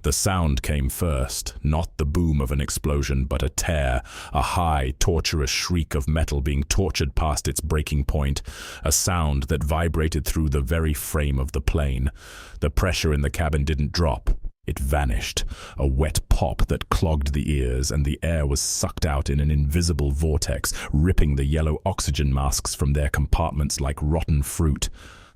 The sound came first, not the boom of an explosion, but a tear, a high, torturous shriek of metal being tortured past its breaking point, a sound that vibrated through the very frame of the plane. The pressure in the cabin didn't drop. It vanished, a wet pop that clogged the ears, and the air was sucked out in an invisible vortex, ripping the yellow oxygen masks from their compartments like rotten fruit.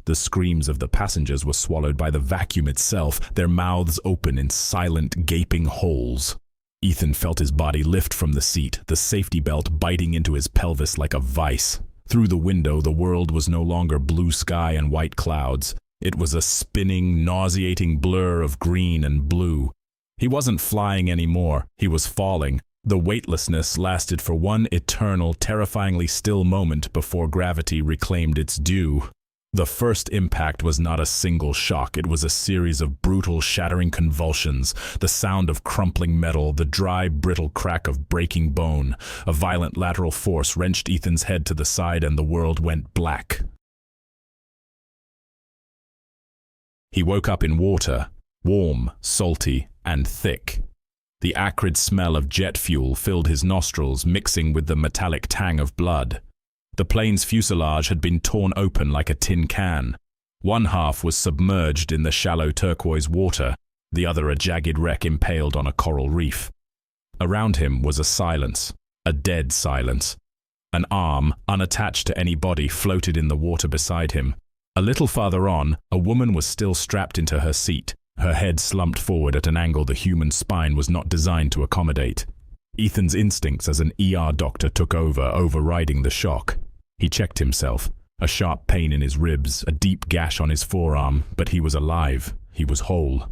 The screams of the passengers were swallowed by the vacuum itself, their mouths open in silent, gaping holes. Ethan felt his body lift from the seat, the safety belt biting into his pelvis like a vice. Through the window, the world was no longer blue sky and white clouds. It was a spinning, nauseating blur of green and blue. He wasn't flying anymore, he was falling. The weightlessness lasted for one eternal, terrifyingly still moment before gravity reclaimed its due. The first impact was not a single shock, it was a series of brutal, shattering convulsions, the sound of crumpling metal, the dry, brittle crack of breaking bone. A violent lateral force wrenched Ethan's head to the side and the world went black. He woke up in water, warm, salty, and thick. The acrid smell of jet fuel filled his nostrils, mixing with the metallic tang of blood. The plane's fuselage had been torn open like a tin can. One half was submerged in the shallow turquoise water, the other a jagged wreck impaled on a coral reef. Around him was a silence, a dead silence. An arm, unattached to any body, floated in the water beside him. A little farther on, a woman was still strapped into her seat, her head slumped forward at an angle the human spine was not designed to accommodate. Ethan's instincts as an ER doctor took over, overriding the shock. He checked himself. A sharp pain in his ribs, a deep gash on his forearm, but he was alive. He was whole.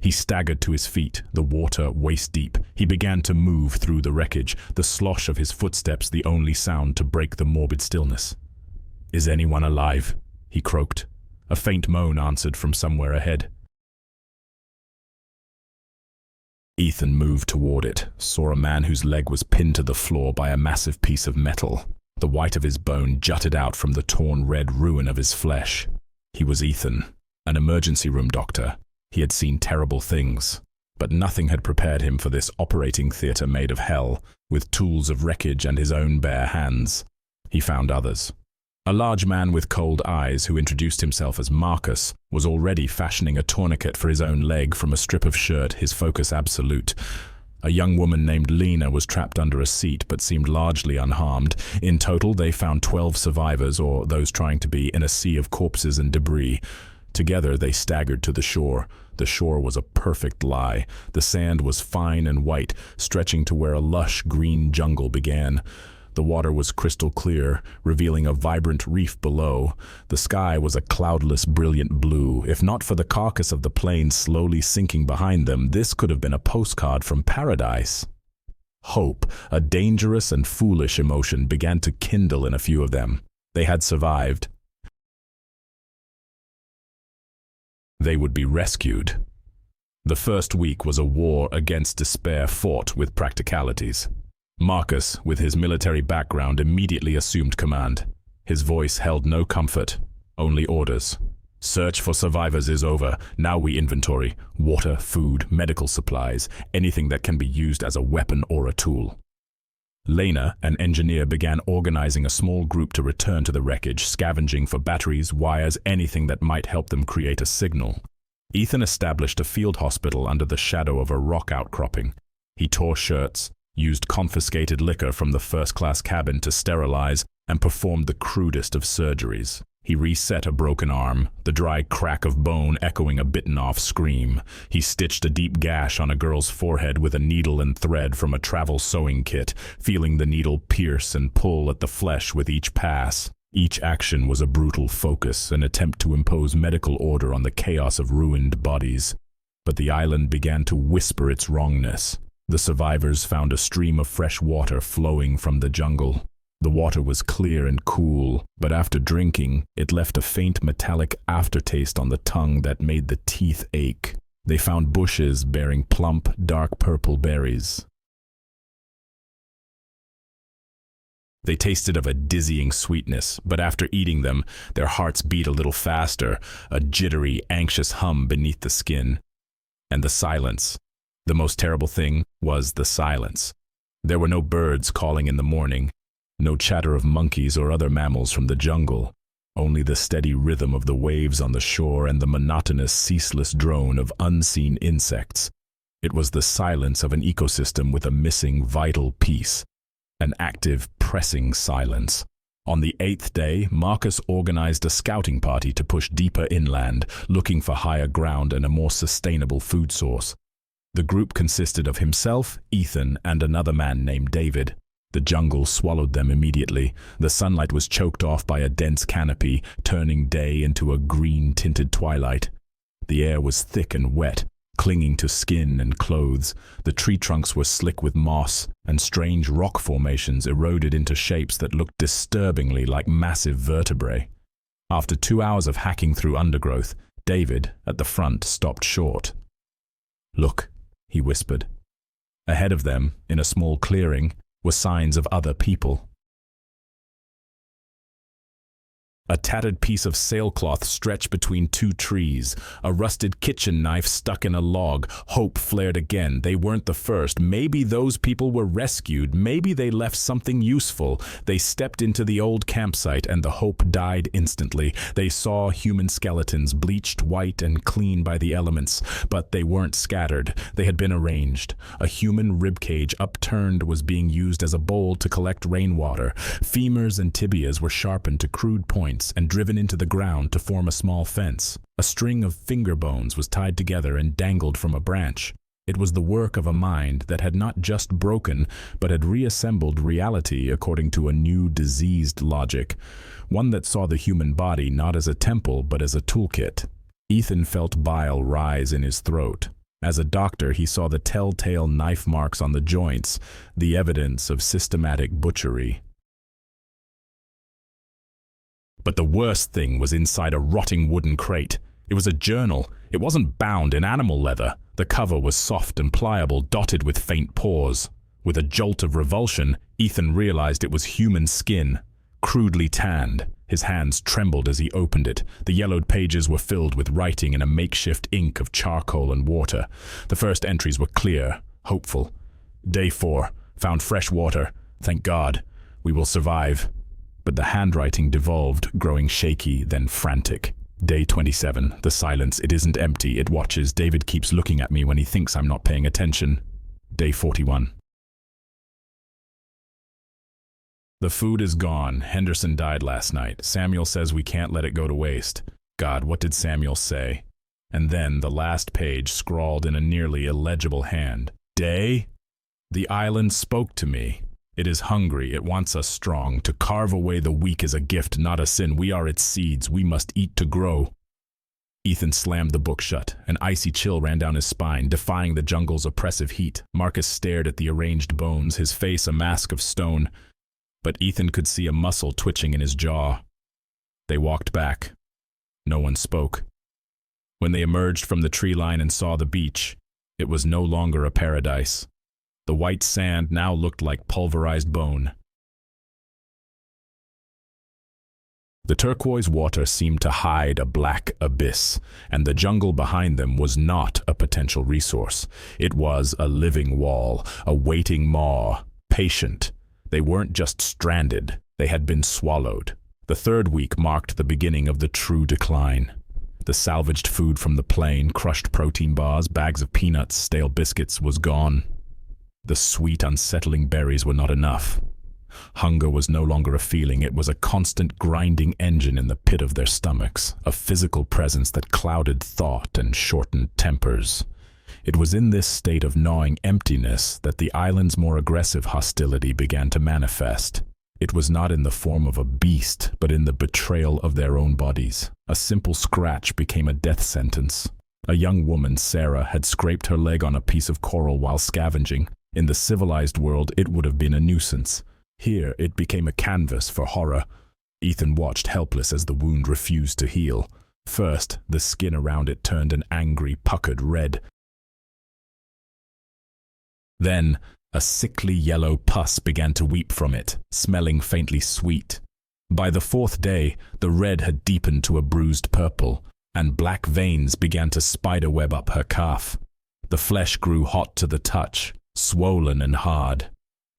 He staggered to his feet, the water waist-deep. He began to move through the wreckage, the slosh of his footsteps the only sound to break the morbid stillness. "Is anyone alive?" he croaked. A faint moan answered from somewhere ahead. Ethan moved toward it, saw a man whose leg was pinned to the floor by a massive piece of metal. The white of his bone jutted out from the torn red ruin of his flesh. He was Ethan, an emergency room doctor. He had seen terrible things, but nothing had prepared him for this operating theater made of hell, with tools of wreckage and his own bare hands. He found others. A large man with cold eyes, who introduced himself as Marcus, was already fashioning a tourniquet for his own leg from a strip of shirt, his focus absolute. A young woman named Lena was trapped under a seat but seemed largely unharmed. In total, they found 12 survivors, or those trying to be, in a sea of corpses and debris. Together, they staggered to the shore. The shore was a perfect lie. The sand was fine and white, stretching to where a lush green jungle began. The water was crystal clear, revealing a vibrant reef below. The sky was a cloudless, brilliant blue. If not for the carcass of the plane slowly sinking behind them, this could have been a postcard from paradise. Hope, a dangerous and foolish emotion, began to kindle in a few of them. They had survived. They would be rescued. The first week was a war against despair fought with practicalities. Marcus, with his military background, immediately assumed command. His voice held no comfort, only orders. "Search for survivors is over. Now we inventory. Water, food, medical supplies, anything that can be used as a weapon or a tool." Lena, an engineer, began organizing a small group to return to the wreckage, scavenging for batteries, wires, anything that might help them create a signal. Ethan established a field hospital under the shadow of a rock outcropping. He tore shirts, used confiscated liquor from the first-class cabin to sterilize, and performed the crudest of surgeries. He reset a broken arm, the dry crack of bone echoing a bitten-off scream. He stitched a deep gash on a girl's forehead with a needle and thread from a travel sewing kit, feeling the needle pierce and pull at the flesh with each pass. Each action was a brutal focus, an attempt to impose medical order on the chaos of ruined bodies. But the island began to whisper its wrongness. The survivors found a stream of fresh water flowing from the jungle. The water was clear and cool, but after drinking, it left a faint metallic aftertaste on the tongue that made the teeth ache. They found bushes bearing plump, dark purple berries. They tasted of a dizzying sweetness, but after eating them, their hearts beat a little faster, a jittery, anxious hum beneath the skin. And the silence. The most terrible thing was the silence. There were no birds calling in the morning, no chatter of monkeys or other mammals from the jungle, only the steady rhythm of the waves on the shore and the monotonous, ceaseless drone of unseen insects. It was the silence of an ecosystem with a missing, vital piece, an active, pressing silence. On the 8th day, Marcus organized a scouting party to push deeper inland, looking for higher ground and a more sustainable food source. The group consisted of himself, Ethan, and another man named David. The jungle swallowed them immediately. The sunlight was choked off by a dense canopy, turning day into a green-tinted twilight. The air was thick and wet, clinging to skin and clothes. The tree trunks were slick with moss, and strange rock formations eroded into shapes that looked disturbingly like massive vertebrae. After 2 hours of hacking through undergrowth, David, at the front, stopped short. "Look," he whispered. Ahead of them, in a small clearing, were signs of other people. A tattered piece of sailcloth stretched between 2 trees, a rusted kitchen knife stuck in a log. Hope flared again. They weren't the first. Maybe those people were rescued. Maybe they left something useful. They stepped into the old campsite and the hope died instantly. They saw human skeletons, bleached white and clean by the elements, but they weren't scattered. They had been arranged. A human ribcage upturned was being used as a bowl to collect rainwater. Femurs and tibias were sharpened to crude points and driven into the ground to form a small fence. A string of finger bones was tied together and dangled from a branch. It was the work of a mind that had not just broken, but had reassembled reality according to a new diseased logic, one that saw the human body not as a temple but as a toolkit. Ethan felt bile rise in his throat. As a doctor, he saw the telltale knife marks on the joints, the evidence of systematic butchery. But the worst thing was inside a rotting wooden crate. It was a journal. It wasn't bound in animal leather. The cover was soft and pliable, dotted with faint pores. With a jolt of revulsion, Ethan realized it was human skin, crudely tanned. His hands trembled as he opened it. The yellowed pages were filled with writing in a makeshift ink of charcoal and water. The first entries were clear, hopeful. Day 4. Found fresh water. Thank God. We will survive. But the handwriting devolved, growing shaky, then frantic. Day 27. The silence. It isn't empty. It watches. David keeps looking at me when he thinks I'm not paying attention. Day 41. The food is gone. Henderson died last night. Samuel says we can't let it go to waste. God, what did Samuel say? And then the last page scrawled in a nearly illegible hand. Day? The island spoke to me. It is hungry, it wants us strong. To carve away the weak is a gift, not a sin. We are its seeds, we must eat to grow. Ethan slammed the book shut. An icy chill ran down his spine, defying the jungle's oppressive heat. Marcus stared at the arranged bones, his face a mask of stone. But Ethan could see a muscle twitching in his jaw. They walked back. No one spoke. When they emerged from the tree line and saw the beach, it was no longer a paradise. The white sand now looked like pulverized bone. The turquoise water seemed to hide a black abyss, and the jungle behind them was not a potential resource. It was a living wall, a waiting maw, patient. They weren't just stranded, they had been swallowed. The 3rd week marked the beginning of the true decline. The salvaged food from the plain, crushed protein bars, bags of peanuts, stale biscuits, was gone. The sweet, unsettling berries were not enough. Hunger was no longer a feeling, it was a constant grinding engine in the pit of their stomachs, a physical presence that clouded thought and shortened tempers. It was in this state of gnawing emptiness that the island's more aggressive hostility began to manifest. It was not in the form of a beast, but in the betrayal of their own bodies. A simple scratch became a death sentence. A young woman, Sarah, had scraped her leg on a piece of coral while scavenging. In the civilized world, it would have been a nuisance. Here, it became a canvas for horror. Ethan watched helpless as the wound refused to heal. First, the skin around it turned an angry, puckered red. Then, a sickly yellow pus began to weep from it, smelling faintly sweet. By the 4th day, the red had deepened to a bruised purple, and black veins began to spiderweb up her calf. The flesh grew hot to the touch, swollen and hard.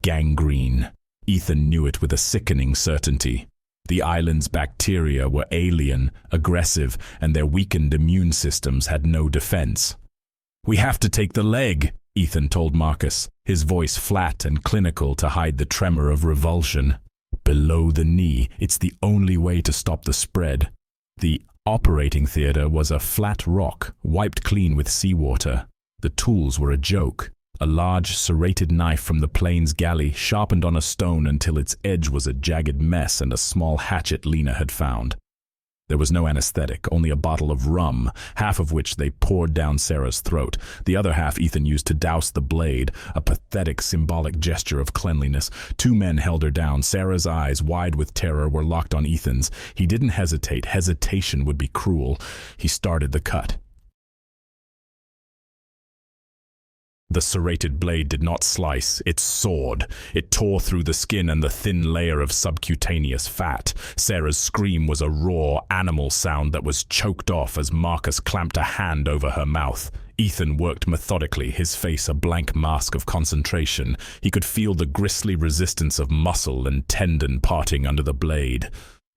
Gangrene. Ethan knew it with a sickening certainty. The island's bacteria were alien, aggressive, and their weakened immune systems had no defense. "We have to take the leg," Ethan told Marcus, his voice flat and clinical to hide the tremor of revulsion. "Below the knee, it's the only way to stop the spread." The operating theater was a flat rock, wiped clean with seawater. The tools were a joke. A large, serrated knife from the plane's galley, sharpened on a stone until its edge was a jagged mess, and a small hatchet Lena had found. There was no anesthetic, only a bottle of rum, half of which they poured down Sarah's throat. The other half Ethan used to douse the blade, a pathetic symbolic gesture of cleanliness. Two men held her down. Sarah's eyes, wide with terror, were locked on Ethan's. He didn't hesitate. Hesitation would be cruel. He started the cut. The serrated blade did not slice, it sawed. It tore through the skin and the thin layer of subcutaneous fat. Sarah's scream was a raw, animal sound that was choked off as Marcus clamped a hand over her mouth. Ethan worked methodically, his face a blank mask of concentration. He could feel the grisly resistance of muscle and tendon parting under the blade.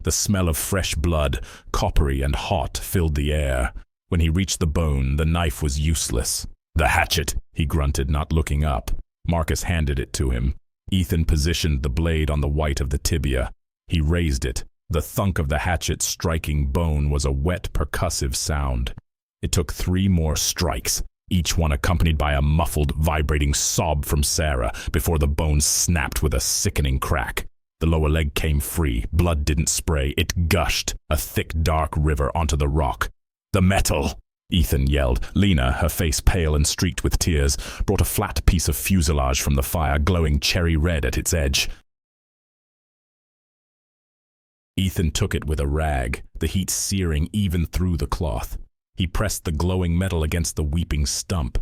The smell of fresh blood, coppery and hot, filled the air. When he reached the bone, the knife was useless. "The hatchet," he grunted, not looking up. Marcus handed it to him. Ethan positioned the blade on the white of the tibia. He raised it. The thunk of the hatchet striking bone was a wet, percussive sound. It took 3 more strikes, each one accompanied by a muffled, vibrating sob from Sarah, before the bone snapped with a sickening crack. The lower leg came free. Blood didn't spray. It gushed, a thick, dark river onto the rock. "The metal!" Ethan yelled. Lena, her face pale and streaked with tears, brought a flat piece of fuselage from the fire, glowing cherry red at its edge. Ethan took it with a rag, the heat searing even through the cloth. He pressed the glowing metal against the weeping stump.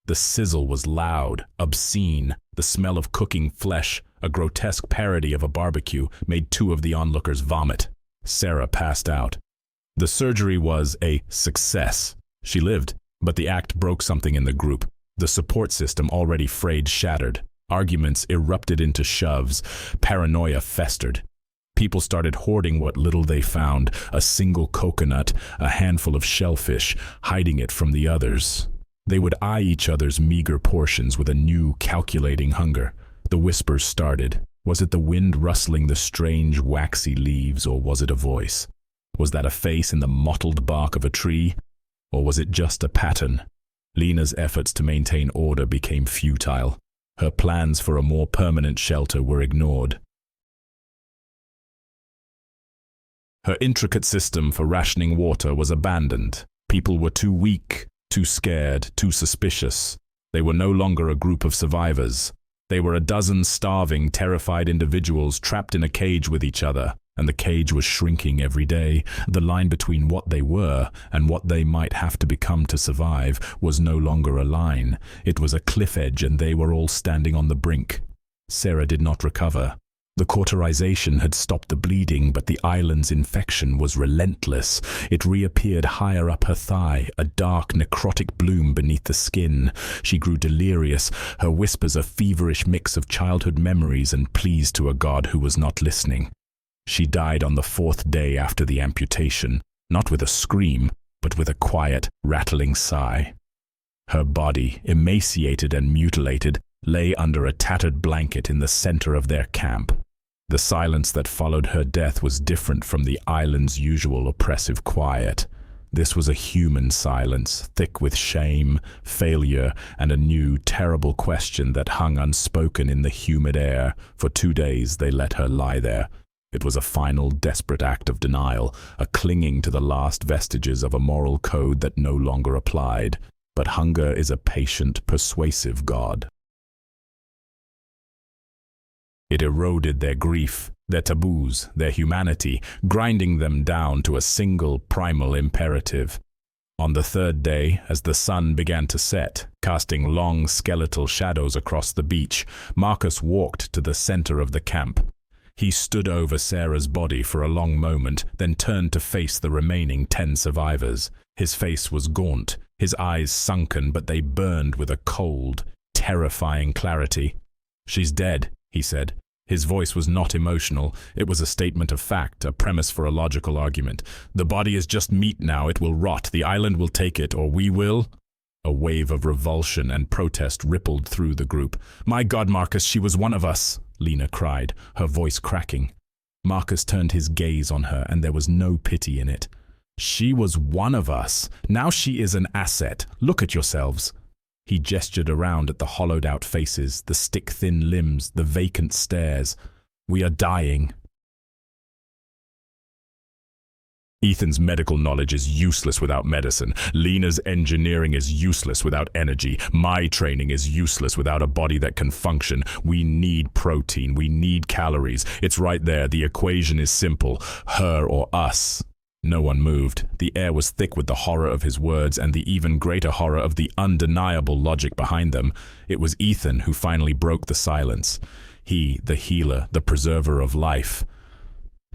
The sizzle was loud, obscene. The smell of cooking flesh, a grotesque parody of a barbecue, made 2 of the onlookers vomit. Sarah passed out. The surgery was a success. She lived, but the act broke something in the group. The support system, already frayed, shattered. Arguments erupted into shoves. Paranoia festered. People started hoarding what little they found, a single coconut, a handful of shellfish, hiding it from the others. They would eye each other's meager portions with a new, calculating hunger. The whispers started. Was it the wind rustling the strange, waxy leaves, or was it a voice? Was that a face in the mottled bark of a tree? Or was it just a pattern? Lena's efforts to maintain order became futile. Her plans for a more permanent shelter were ignored. Her intricate system for rationing water was abandoned. People were too weak, too scared, too suspicious. They were no longer a group of survivors. They were a dozen starving, terrified individuals trapped in a cage with each other. And the cage was shrinking every day. The line between what they were and what they might have to become to survive was no longer a line. It was a cliff edge, and they were all standing on the brink. Sarah did not recover. The cauterization had stopped the bleeding, but the island's infection was relentless. It reappeared higher up her thigh, a dark, necrotic bloom beneath the skin. She grew delirious, her whispers a feverish mix of childhood memories and pleas to a God who was not listening. She died on the 4th day after the amputation, not with a scream, but with a quiet, rattling sigh. Her body, emaciated and mutilated, lay under a tattered blanket in the center of their camp. The silence that followed her death was different from the island's usual oppressive quiet. This was a human silence, thick with shame, failure, and a new, terrible question that hung unspoken in the humid air. For 2 days they let her lie there. It was a final, desperate act of denial, a clinging to the last vestiges of a moral code that no longer applied. But hunger is a patient, persuasive God. It eroded their grief, their taboos, their humanity, grinding them down to a single, primal imperative. On the 3rd day, as the sun began to set, casting long, skeletal shadows across the beach, Marcus walked to the center of the camp. He stood over Sarah's body for a long moment, then turned to face the remaining 10 survivors. His face was gaunt, his eyes sunken, but they burned with a cold, terrifying clarity. "She's dead," he said. His voice was not emotional. It was a statement of fact, a premise for a logical argument. "The body is just meat now. It will rot. The island will take it, or we will." A wave of revulsion and protest rippled through the group. "My God, Marcus, she was one of us," Lena cried, her voice cracking. Marcus turned his gaze on her, and there was no pity in it. "She was one of us. Now she is an asset. Look at yourselves." He gestured around at the hollowed-out faces, the stick-thin limbs, the vacant stares. "We are dying." Ethan's medical knowledge is useless without medicine. Lena's engineering is useless without energy. My training is useless without a body that can function. We need protein. We need calories. It's right there. The equation is simple. Her or us. No one moved. The air was thick with the horror of his words and the even greater horror of the undeniable logic behind them. It was Ethan who finally broke the silence. He, the healer, the preserver of life.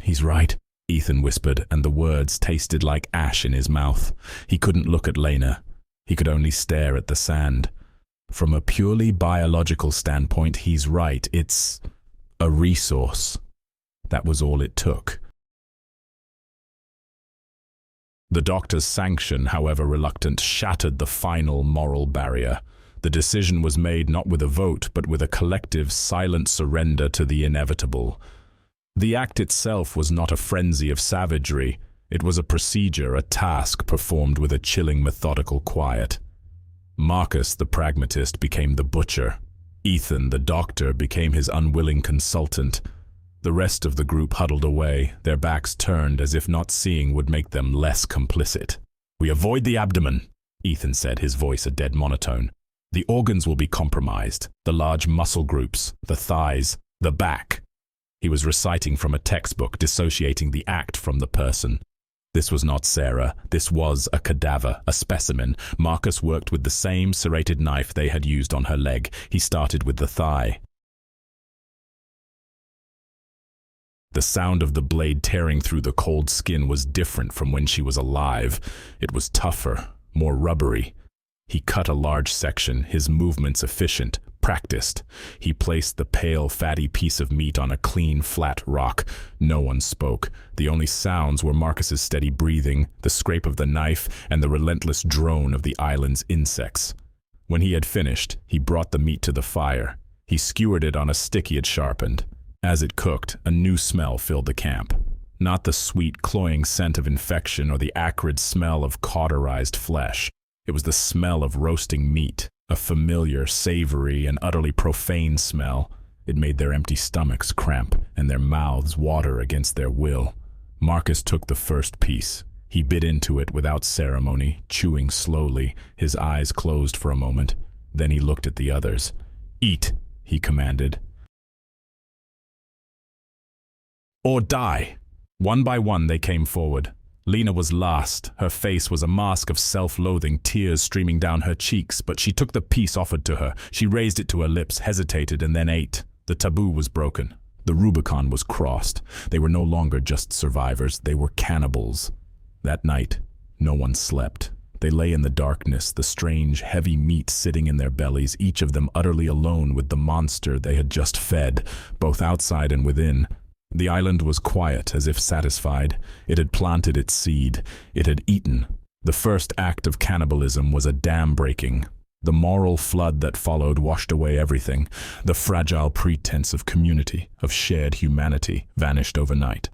"He's right," Ethan whispered, and the words tasted like ash in his mouth. He couldn't look at Lena. He could only stare at the sand. From a purely biological standpoint, he's right. It's a resource. That was all it took. The doctor's sanction, however reluctant, shattered the final moral barrier. The decision was made not with a vote, but with a collective, silent surrender to the inevitable. The act itself was not a frenzy of savagery. It was a procedure, a task performed with a chilling, methodical quiet. Marcus, the pragmatist, became the butcher. Ethan, the doctor, became his unwilling consultant. The rest of the group huddled away, their backs turned as if not seeing would make them less complicit. "We avoid the abdomen," Ethan said, his voice a dead monotone. "The organs will be compromised, the large muscle groups, the thighs, the back." He was reciting from a textbook, dissociating the act from the person. This was not Sarah. This was a cadaver, a specimen. Marcus worked with the same serrated knife they had used on her leg. He started with the thigh. The sound of the blade tearing through the cold skin was different from when she was alive. It was tougher, more rubbery. He cut a large section, his movements efficient, practiced. He placed the pale, fatty piece of meat on a clean, flat rock. No one spoke. The only sounds were Marcus's steady breathing, the scrape of the knife, and the relentless drone of the island's insects. When he had finished, he brought the meat to the fire. He skewered it on a stick he had sharpened. As it cooked, a new smell filled the camp. Not the sweet, cloying scent of infection or the acrid smell of cauterized flesh. It was the smell of roasting meat, a familiar, savory, and utterly profane smell. It made their empty stomachs cramp and their mouths water against their will. Marcus took the first piece. He bit into it without ceremony, chewing slowly, his eyes closed for a moment. Then he looked at the others. "Eat," he commanded. "Or die." One by one they came forward. Lena was last. Her face was a mask of self-loathing, tears streaming down her cheeks, but she took the piece offered to her. She raised it to her lips, hesitated, and then ate. The taboo was broken. The Rubicon was crossed. They were no longer just survivors. They were cannibals. That night, no one slept. They lay in the darkness, the strange, heavy meat sitting in their bellies, each of them utterly alone with the monster they had just fed, both outside and within. The island was quiet, as if satisfied. It had planted its seed. It had eaten. The first act of cannibalism was a dam breaking. The moral flood that followed washed away everything. The fragile pretense of community, of shared humanity, vanished overnight.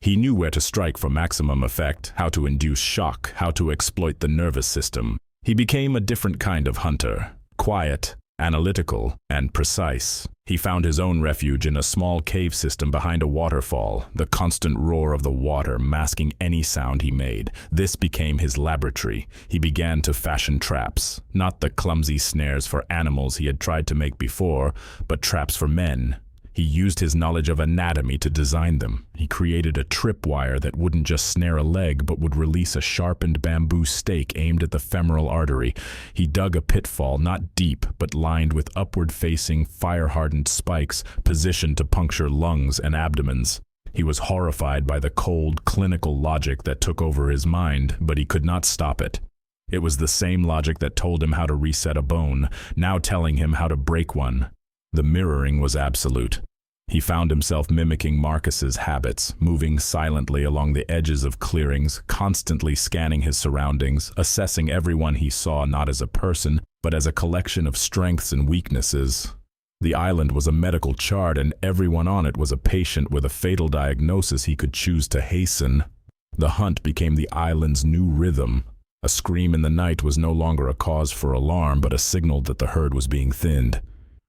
He knew where to strike for maximum effect, how to induce shock, how to exploit the nervous system. He became a different kind of hunter, quiet, analytical, and precise. He found his own refuge in a small cave system behind a waterfall, the constant roar of the water masking any sound he made. This became his laboratory. He began to fashion traps, not the clumsy snares for animals he had tried to make before, but traps for men. He used his knowledge of anatomy to design them. He created a tripwire that wouldn't just snare a leg, but would release a sharpened bamboo stake aimed at the femoral artery. He dug a pitfall, not deep, but lined with upward-facing, fire-hardened spikes, positioned to puncture lungs and abdomens. He was horrified by the cold, clinical logic that took over his mind, but he could not stop it. It was the same logic that told him how to reset a bone, now telling him how to break one. The mirroring was absolute. He found himself mimicking Marcus's habits, moving silently along the edges of clearings, constantly scanning his surroundings, assessing everyone he saw not as a person, but as a collection of strengths and weaknesses. The island was a medical chart, and everyone on it was a patient with a fatal diagnosis he could choose to hasten. The hunt became the island's new rhythm. A scream in the night was no longer a cause for alarm, but a signal that the herd was being thinned.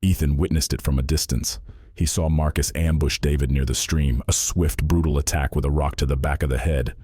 Ethan witnessed it from a distance. He saw Marcus ambush David near the stream, a swift, brutal attack with a rock to the back of the head.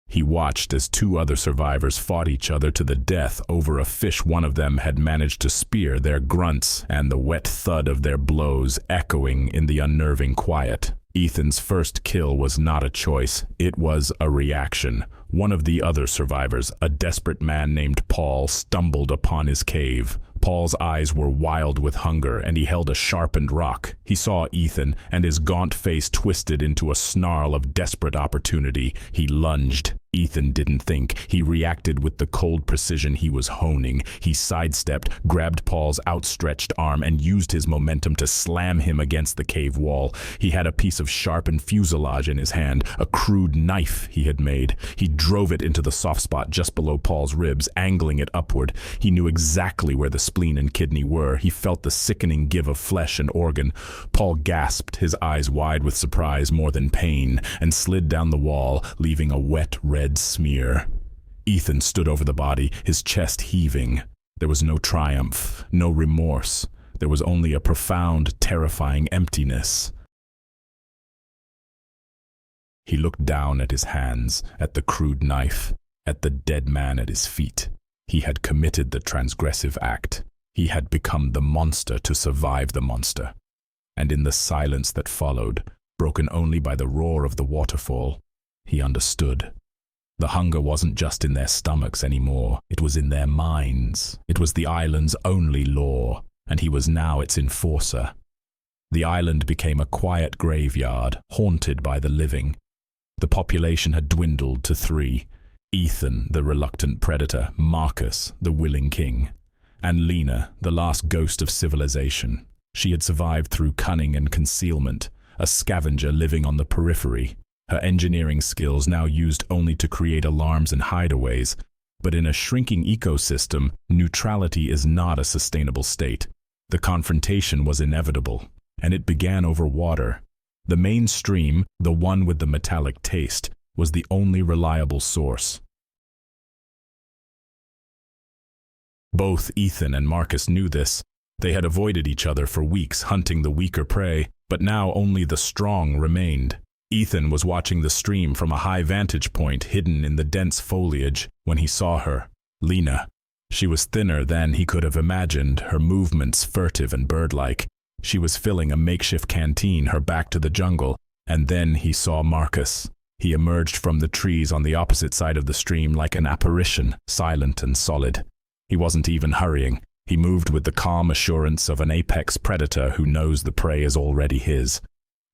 He watched as two other survivors fought each other to the death over a fish one of them had managed to spear, their grunts and the wet thud of their blows echoing in the unnerving quiet. Ethan's first kill was not a choice, it was a reaction. One of the other survivors, a desperate man named Paul, stumbled upon his cave. Paul's eyes were wild with hunger, and he held a sharpened rock. He saw Ethan, and his gaunt face twisted into a snarl of desperate opportunity. He lunged. Ethan didn't think. He reacted with the cold precision he was honing. He sidestepped, grabbed Paul's outstretched arm, and used his momentum to slam him against the cave wall. He had a piece of sharpened fuselage in his hand, a crude knife he had made. He drove it into the soft spot just below Paul's ribs, angling it upward. He knew exactly where the spleen and kidney were. He felt the sickening give of flesh and organ. Paul gasped, his eyes wide with surprise more than pain, and slid down the wall, leaving a wet red smear. Ethan stood over the body, his chest heaving. There was no triumph, no remorse. There was only a profound, terrifying emptiness. He looked down at his hands, at the crude knife, at the dead man at his feet. He had committed the transgressive act. He had become the monster to survive the monster. And in the silence that followed, broken only by the roar of the waterfall, he understood. The hunger wasn't just in their stomachs anymore, it was in their minds. It was the island's only law, and he was now its enforcer. The island became a quiet graveyard, haunted by the living. The population had dwindled to 3. Ethan, the reluctant predator, Marcus, the willing king, and Lena, the last ghost of civilization. She had survived through cunning and concealment, a scavenger living on the periphery. Her engineering skills now used only to create alarms and hideaways, but in a shrinking ecosystem, neutrality is not a sustainable state. The confrontation was inevitable, and it began over water. The main stream, the one with the metallic taste, was the only reliable source. Both Ethan and Marcus knew this. They had avoided each other for weeks, hunting the weaker prey, but now only the strong remained. Ethan was watching the stream from a high vantage point hidden in the dense foliage when he saw her, Lena. She was thinner than he could have imagined, her movements furtive and bird-like. She was filling a makeshift canteen, her back to the jungle, and then he saw Marcus. He emerged from the trees on the opposite side of the stream like an apparition, silent and solid. He wasn't even hurrying. He moved with the calm assurance of an apex predator who knows the prey is already his.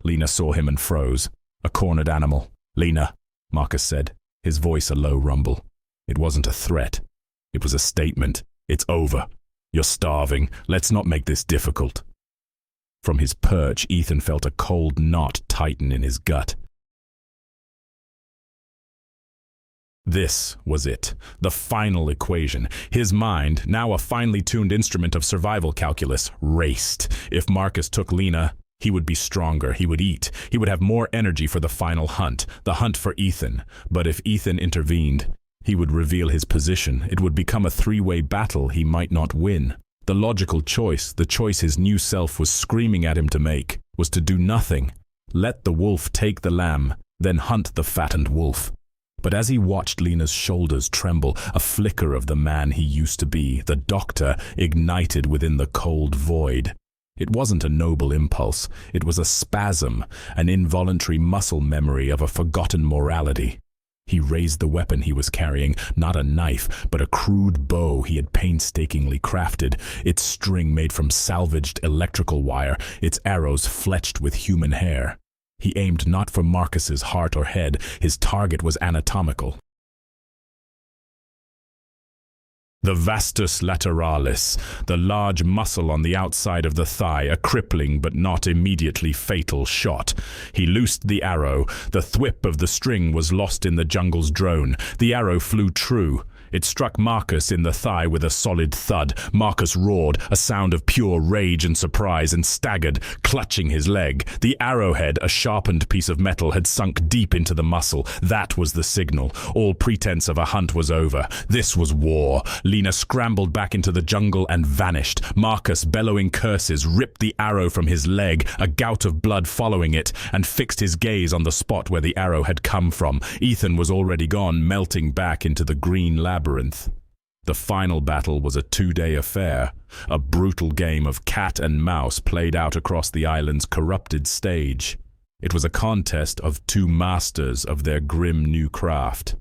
Lena saw him and froze. A cornered animal. "Lena," Marcus said, his voice a low rumble. It wasn't a threat. It was a statement. "It's over. You're starving. Let's not make this difficult." From his perch, Ethan felt a cold knot tighten in his gut. This was it, the final equation. His mind, now a finely tuned instrument of survival calculus, raced. If Marcus took Lena, he would be stronger, he would eat, he would have more energy for the final hunt, the hunt for Ethan. But if Ethan intervened, he would reveal his position. It would become a 3-way battle he might not win. The logical choice, the choice his new self was screaming at him to make, was to do nothing. Let the wolf take the lamb, then hunt the fattened wolf. But as he watched Lena's shoulders tremble, a flicker of the man he used to be, the doctor, ignited within the cold void. It wasn't a noble impulse. It was a spasm, an involuntary muscle memory of a forgotten morality. He raised the weapon he was carrying, not a knife, but a crude bow he had painstakingly crafted, its string made from salvaged electrical wire, its arrows fletched with human hair. He aimed not for Marcus's heart or head, his target was anatomical. The vastus lateralis, the large muscle on the outside of the thigh, a crippling but not immediately fatal shot. He loosed the arrow. The thwip of the string was lost in the jungle's drone. The arrow flew true. It struck Marcus in the thigh with a solid thud. Marcus roared, a sound of pure rage and surprise, and staggered, clutching his leg. The arrowhead, a sharpened piece of metal, had sunk deep into the muscle. That was the signal. All pretense of a hunt was over. This was war. Lena scrambled back into the jungle and vanished. Marcus, bellowing curses, ripped the arrow from his leg, a gout of blood following it, and fixed his gaze on the spot where the arrow had come from. Ethan was already gone, melting back into the green labyrinth. The final battle was a 2-day affair, a brutal game of cat and mouse played out across the island's corrupted stage. It was a contest of two masters of their grim new craft.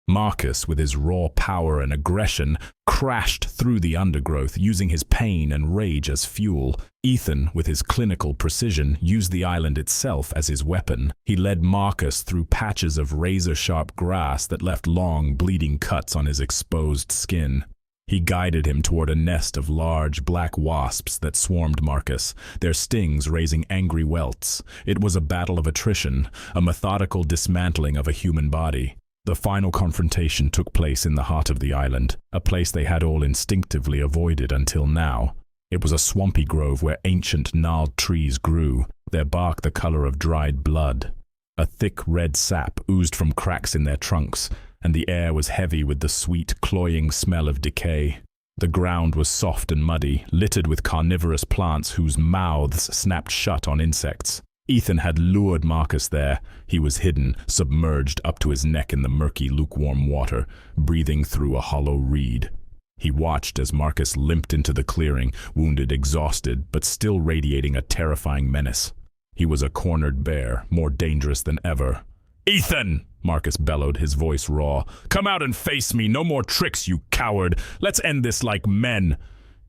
Marcus, with his raw power and aggression, crashed through the undergrowth, using his pain and rage as fuel. Ethan, with his clinical precision, used the island itself as his weapon. He led Marcus through patches of razor-sharp grass that left long, bleeding cuts on his exposed skin. He guided him toward a nest of large black wasps that swarmed Marcus, their stings raising angry welts. It was a battle of attrition, a methodical dismantling of a human body. The final confrontation took place in the heart of the island, a place they had all instinctively avoided until now. It was a swampy grove where ancient gnarled trees grew, their bark the color of dried blood. A thick red sap oozed from cracks in their trunks, and the air was heavy with the sweet, cloying smell of decay. The ground was soft and muddy, littered with carnivorous plants whose mouths snapped shut on insects. Ethan had lured Marcus there. He was hidden, submerged up to his neck in the murky, lukewarm water, breathing through a hollow reed. He watched as Marcus limped into the clearing, wounded, exhausted, but still radiating a terrifying menace. He was a cornered bear, more dangerous than ever. "Ethan!" Marcus bellowed, his voice raw. "Come out and face me! No more tricks, you coward! Let's end this like men!"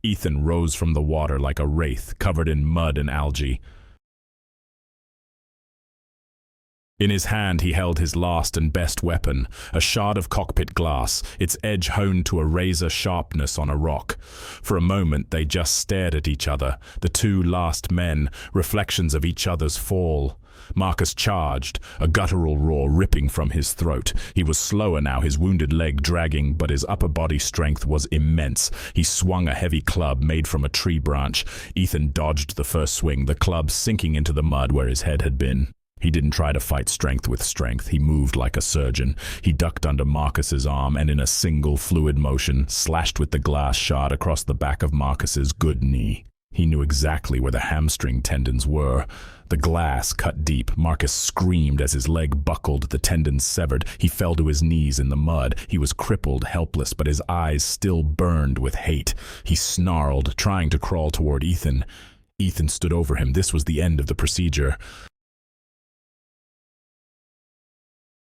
Ethan rose from the water like a wraith, covered in mud and algae. In his hand he held his last and best weapon, a shard of cockpit glass, its edge honed to a razor sharpness on a rock. For a moment they just stared at each other, the two last men, reflections of each other's fall. Marcus charged, a guttural roar ripping from his throat. He was slower now, his wounded leg dragging, but his upper body strength was immense. He swung a heavy club made from a tree branch. Ethan dodged the first swing, the club sinking into the mud where his head had been. He didn't try to fight strength with strength. He moved like a surgeon. He ducked under Marcus's arm and in a single fluid motion, slashed with the glass shard across the back of Marcus's good knee. He knew exactly where the hamstring tendons were. The glass cut deep. Marcus screamed as his leg buckled, the tendons severed. He fell to his knees in the mud. He was crippled, helpless, but his eyes still burned with hate. He snarled, trying to crawl toward Ethan. Ethan stood over him. This was the end of the procedure.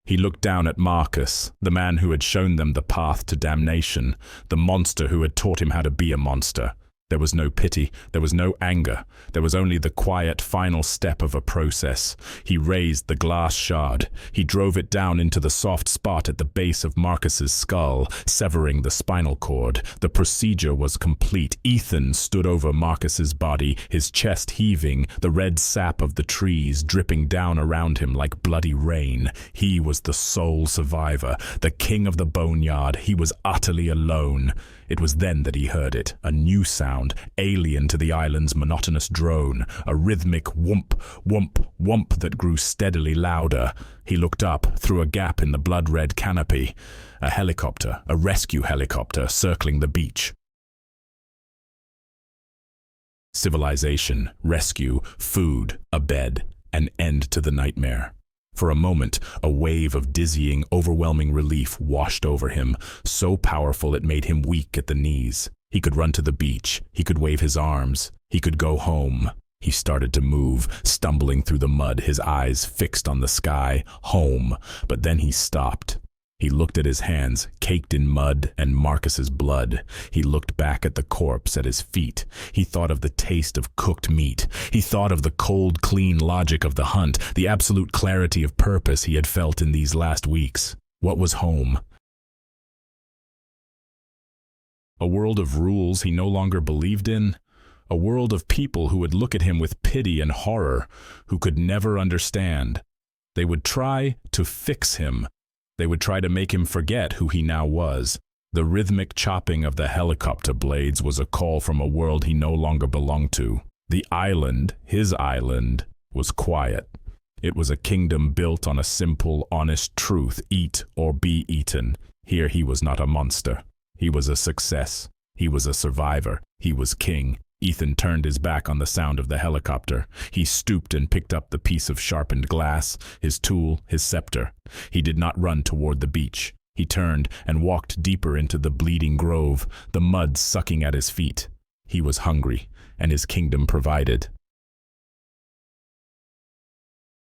He looked down at Marcus, the man who had shown them the path to damnation, the monster who had taught him how to be a monster. There was no pity, there was no anger, there was only the quiet final step of a process. He raised the glass shard. He drove it down into the soft spot at the base of Marcus's skull, severing the spinal cord. The procedure was complete. Ethan stood over Marcus's body, his chest heaving, the red sap of the trees dripping down around him like bloody rain. He was the sole survivor, the king of the boneyard. He was utterly alone. It was then that he heard it, a new sound, alien to the island's monotonous drone, a rhythmic whoomp, whoomp, whoomp that grew steadily louder. He looked up through a gap in the blood-red canopy. A helicopter, a rescue helicopter, circling the beach. Civilization, rescue, food, a bed, an end to the nightmare. For a moment, a wave of dizzying, overwhelming relief washed over him, so powerful it made him weak at the knees. He could run to the beach. He could wave his arms. He could go home. He He started to move, stumbling through the mud, his eyes fixed on the sky, home. But then he stopped. He looked at his hands, caked in mud and Marcus's blood. He looked back at the corpse at his feet. He thought of the taste of cooked meat. He thought of the cold, clean logic of the hunt, the absolute clarity of purpose he had felt in these last weeks. What was home? A world of rules he no longer believed in? A world of people who would look at him with pity and horror, who could never understand. They would try to fix him. They would try to make him forget who he now was. The rhythmic chopping of the helicopter blades was a call from a world he no longer belonged to. The island, his island, was quiet. It was a kingdom built on a simple, honest truth: eat or be eaten. Here he was not a monster. He was a success. He was a survivor. He was king. Ethan turned his back on the sound of the helicopter. He stooped and picked up the piece of sharpened glass, his tool, his scepter. He did not run toward the beach. He turned and walked deeper into the bleeding grove, the mud sucking at his feet. He was hungry, and his kingdom provided.